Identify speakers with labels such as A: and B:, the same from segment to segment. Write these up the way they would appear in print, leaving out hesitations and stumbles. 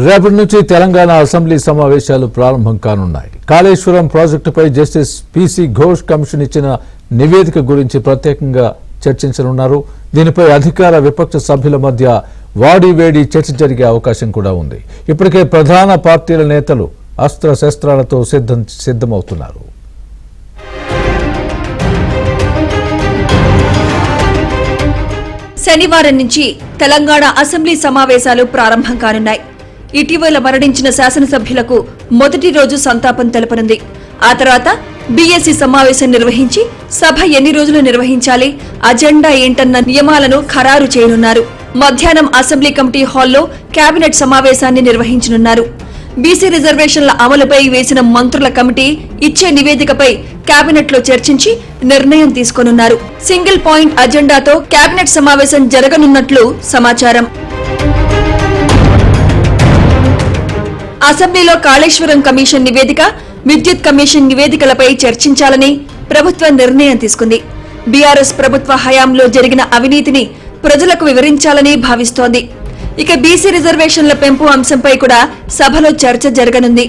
A: రేపటి నుంచి తెలంగాణ అసెంబ్లీ సమావేశాలు ప్రారంభం కానున్నాయి. కాళేశ్వరం ప్రాజెక్టుపై జస్టిస్ పిసి ఘోష్ కమిషన్ ఇచ్చిన నివేదిక గురించి ప్రత్యేకంగా చర్చించనున్నారు. దీనిపై అధికార విపక్ష సభ్యుల మధ్య వాడివేడి చర్చ జరిగే అవకాశం కూడా ఉంది. ఇప్పటికే ప్రధాన పార్టీల నేతలు అస్త్రశస్త్రాలతో సిద్ధమవుతున్నారు.
B: శనివారం నుంచి తెలంగాణ అసెంబ్లీ సమావేశాలు ప్రారంభం కానున్నాయి. ఇటీవల మరణించిన శాసనసభ్యులకు మొదటి రోజు సంతాపం తెలపనుంది. ఆ తర్వాత బీఎస్సీ సమావేశం నిర్వహించి సభ ఎన్ని రోజులు నిర్వహించాలి, అజెండా ఏంటన్న నియమాలను ఖరారు చేయనున్నారు. మధ్యాహ్నం అసెంబ్లీ కమిటీ హాల్లో కేబినెట్ సమావేశాన్ని నిర్వహించనున్నారు. బీసీ రిజర్వేషన్ల అమలుపై వేసిన మంత్రుల కమిటీ ఇచ్చే నివేదికపై కేబినెట్ లో చర్చించి నిర్ణయం తీసుకోనున్నారు. సింగిల్ పాయింట్ అజెండాతో కేబినెట్ సమావేశం జరగనున్నట్లు సమాచారం. అసెంబ్లీలో కాళేశ్వరం కమిషన్ నివేదిక, విద్యుత్ కమిషన్ నివేదికలపై చర్చించాలని ప్రభుత్వం నిర్ణయం తీసుకుంది. బీఆర్ఎస్ ప్రభుత్వ హయాంలో జరిగిన అవినీతిని ప్రజలకు వివరించాలని భావిస్తోంది. ఇక బీసీ రిజర్వేషన్ల పెంపు అంశంపై కూడా సభలో చర్చ జరగనుంది.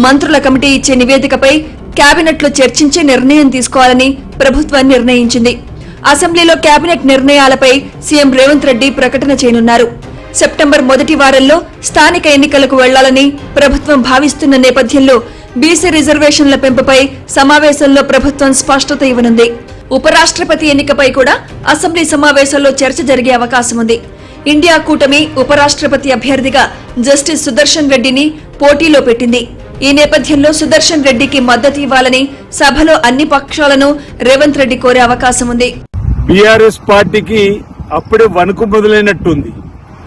B: మంత్రుల కమిటీ ఇచ్చే నివేదికపై కేబినెట్లో చర్చించి నిర్ణయం తీసుకోవాలని ప్రభుత్వం నిర్ణయించింది. అసెంబ్లీలో కేబినెట్ నిర్ణయాలపై సీఎం రేవంత్ రెడ్డి ప్రకటన చేయనున్నారు. సెప్టెంబర్ మొదటి వారంలో స్థానిక ఎన్నికలకు వెళ్లాలని ప్రభుత్వం భావిస్తున్న నేపథ్యంలో బీసీ రిజర్వేషన్ల పెంపుపై సమావేశంలో ప్రభుత్వం స్పష్టత ఇవ్వనుంది. ఉపరాష్ట్రపతి ఎన్నికపై కూడా అసెంబ్లీ సమావేశంలో చర్చ జరిగే అవకాశం ఉంది. ఇండియా కూటమి ఉపరాష్ట్రపతి అభ్యర్థిగా జస్టిస్ సుదర్శన్ రెడ్డిని పోటీలో పెట్టింది. ఈ నేపథ్యంలో సుదర్శన్ రెడ్డికి మద్దతు ఇవ్వాలని సభలో అన్ని పక్షాలను రేవంత్ రెడ్డి కోరే అవకాశం ఉంది.
C: బీఆర్ఎస్ పార్టీకి అప్పుడే వణుకు మొదలైనట్టుంది.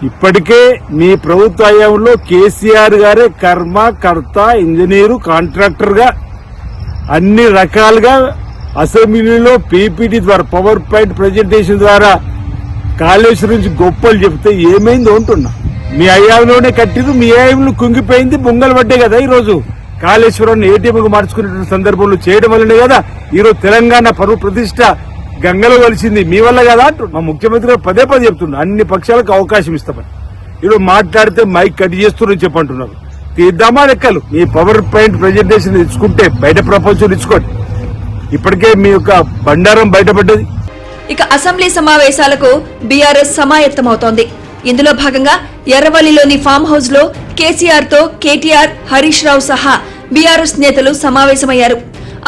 C: ఇప్పటికే మీ ప్రభుత్వ హయాంలో కేసీఆర్ గారే కర్మ, కర్త, ఇంజనీరు, కాంట్రాక్టర్ గా అన్ని రకాలుగా అసెంబ్లీలో పీపీటీ ద్వారా, పవర్ పాయింట్ ప్రజెంటేషన్ ద్వారా కాళేశ్వరం నుంచి గొప్పలు చెప్తే ఏమైందో అంటున్నా. మీ హయాంలోనే కట్టిరు, మీ హయాంలో కుంగిపోయింది, బొంగలు పడ్డే కదా ఈరోజు కాళేశ్వరాన్ని ఏటీఎంకు మార్చుకునే సందర్భంలో చేయడం వల్లనే కదా ఈరోజు తెలంగాణ పరువు ప్రతిష్ట గంగలో కలిసింది. మీ వల్ల కదా అంటు మా ముఖ్యమంత్రి పదే పదే చెప్తున్నారు, అన్ని పక్షాలకు అవకాశం ఇస్తామని. ఈరోజు మాట్లాడితే మైక్ కట్ చేస్తున్నారని చెప్పంటున్నారు. తీద్దామా లెక్కలు? మీ పవర్ పాయింట్ ప్రజెంటేషన్ ఇచ్చుకుంటే బయట ప్రపంచం ఇచ్చుకోండి. ఇప్పటికే మీ యొక్క బండారం బయటపడ్డది.
B: ఇక అసెంబ్లీ సమావేశాలకు బీఆర్ఎస్ సమాయత్తమవుతోంది. ఇందులో భాగంగా ఎర్రవల్లిలోని ఫామ్ హౌస్ లో కేసీఆర్ తో కేటీఆర్, హరీష్ రావు సహా బీఆర్ఎస్ నేతలు సమావేశమయ్యారు.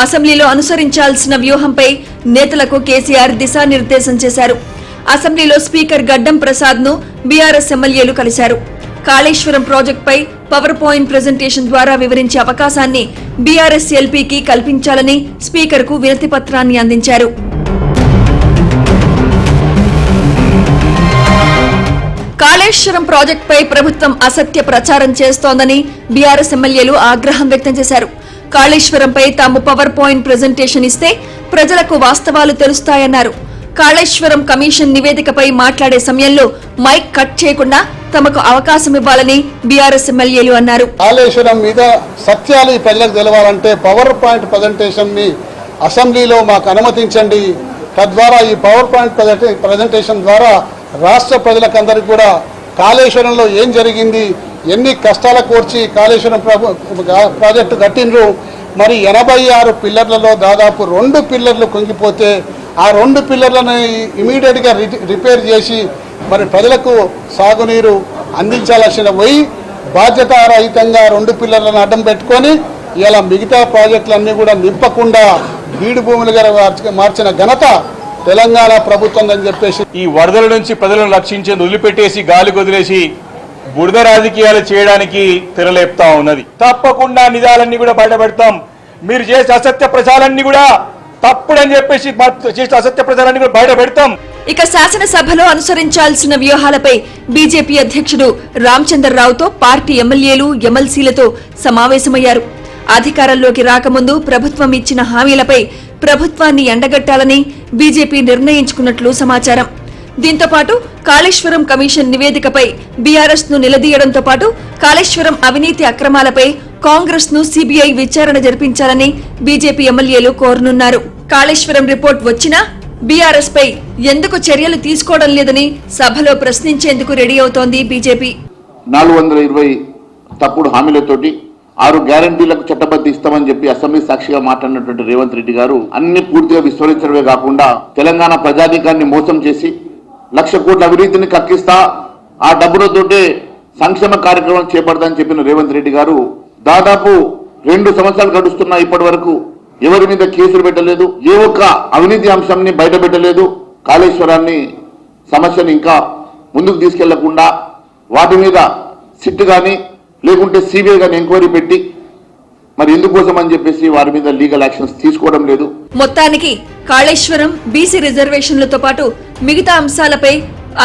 B: అసెంబ్లీలో అనుసరించాల్సిన వ్యూహంపై నేతలకు కేసీఆర్ దిశానిర్దేశం చేశారు. అసెంబ్లీలో స్పీకర్ గడ్డం ప్రసాద్ ను బీఆర్ఎస్ ఎమ్మెల్యేలు కలిశారు. కాళేశ్వరం ప్రాజెక్టుపై పవర్ పాయింట్ ప్రెజెంటేషన్ ద్వారా వివరించే అవకాశాన్ని బీఆర్ఎస్ ఎల్పీకి కల్పించాలని స్పీకర్ కు వినతి పత్రాన్ని అందించారు. కాళేశ్వరం ప్రాజెక్టుపై ప్రభుత్వం అసత్య ప్రచారం చేస్తోందని బీఆర్ఎస్ ఎమ్మెల్యేలు ఆగ్రహం వ్యక్తం చేశారు. కాళేశ్వరంపై తాము పవర్ పాయింట్ ప్రెజెంటేషన్ ఇస్తే ప్రజలకు వాస్తవాలు తెలుస్తాయన్నారు. కాళేశ్వరం కమిషన్ నివేదికపై మాట్లాడే సమయంలో మైక్ కట్ చేయకుండా తమకు అవకాశం ఇవ్వాలని బీఆర్ఎస్ ఎమ్మెల్యేలు అన్నారు.
D: కాళేశ్వరం మీద సత్యాలు ప్రజలకు తెలవాలంటే పవర్ పాయింట్ ప్రెజెంటేషన్ ని అసెంబ్లీలో మాకు అనుమతించండి. తద్వారా ఈ పవర్ పాయింట్ ప్రెజెంటేషన్ ద్వారా రాష్ట్ర ప్రజలకందరికీ కూడా కాళేశ్వరంలో ఏం జరిగింది, ఎన్ని కష్టాల కోర్చి కాళేశ్వరం ప్రాజెక్టు కట్టినరు, మరి 86 పిల్లర్లలో దాదాపు 2 పిల్లర్లు కుంగిపోతే ఆ 2 పిల్లర్లను ఇమీడియట్ గా రిపేర్ చేసి మరి ప్రజలకు సాగునీరు అందించాల్సిన పోయి బాధ్యతారహితంగా 2 పిల్లర్లను అడ్డం పెట్టుకొని ఇలా మిగతా ప్రాజెక్టులన్నీ కూడా నింపకుండా బీడు భూములుగా మార్చిన ఘనత తెలంగాణ ప్రభుత్వం అని చెప్పేసి
E: ఈ వరదల నుంచి ప్రజలను రక్షించేందుకు వదిలిపెట్టేసి గాలి వదిలేసి బురద రాజకీయాలు చేయడానికి తెరలేపుతా ఉన్నది. తప్పకుండా నిజాలన్నీ కూడా బయటపెడతాం. మీరు చేసే అసత్య ప్రచారాన్ని కూడా తప్పుడని చెప్పేసి చేసే అసత్య ప్రచారాన్ని కూడా బయట పెడతాం.
B: ఇక శాసనసభలో అనుసరించాల్సిన వ్యూహాలపై బీజేపీ అధ్యక్షుడు రామచంద్రరావుతో పార్టీ ఎమ్మెల్యేలు, ఎమ్మెల్సీలతో సమావేశమయ్యారు. అధికారంలోకి రాకముందు ప్రభుత్వం ఇచ్చిన హామీలపై ప్రభుత్వాన్ని ఎండగట్టాలని బీజేపీ నిర్ణయించుకున్నట్లు సమాచారం. దీంతో పాటు కాళేశ్వరం కమిషన్ నివేదికపై బీఆర్ఎస్ ను నిలదీయడంతో పాటు కాళేశ్వరం అవినీతి అక్రమాలపై కాంగ్రెస్ ను సీబీఐ విచారణ జరిపించాలని బీజేపీ ఎమ్మెల్యేలు కోరనున్నారు. కాళేశ్వరం రిపోర్ట్ వచ్చినా బీఆర్ఎస్ పై ఎందుకు చర్యలు తీసుకోవడం లేదని సభలో ప్రశ్నించేందుకు రెడీ అవుతోంది బీజేపీ.
F: 420 తప్పుడు హామీలతోటి 6 గ్యారంటీలకు చట్టబద్ధ ఇస్తామని చెప్పి అసెంబ్లీ సాక్షిగా మాట్లాడినటువంటి రేవంత్ రెడ్డి గారు అన్ని పూర్తిగా విస్మరించడమే కాకుండా తెలంగాణ ప్రజానీకాన్ని మోసం చేసి 1,00,000 కోట్ల అవినీతిని కక్కిస్తా ఆ డబ్బులతోటే సంక్షేమ కార్యక్రమం చేపడతామని చెప్పిన రేవంత్ రెడ్డి గారు దాదాపు 2 సంవత్సరాలు గడుస్తున్నా ఇప్పటి వరకు ఎవరి మీద కేసులు పెట్టలేదు, ఏ ఒక్క అవినీతి అంశాన్ని బయట పెట్టలేదు. కాళేశ్వరాన్ని సమస్యను ఇంకా ముందుకు తీసుకెళ్లకుండా వాటి మీద సిట్ కానీ లేకుంటే సిబిఐ కానీ ఎంక్వైరీ పెట్టి మరి ఎందుకోసం అని చెప్పేసి వారి మీద లీగల్ యాక్షన్స్ తీసుకోవడం లేదు.
B: మొత్తానికి కాళేశ్వరం, బీసీ రిజర్వేషన్లతో పాటు మిగతా అంశాలపై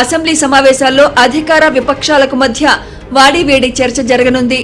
B: అసెంబ్లీ సమావేశాల్లో అధికార విపక్షాలకు మధ్య వాడివేడి చర్చ జరగనుంది.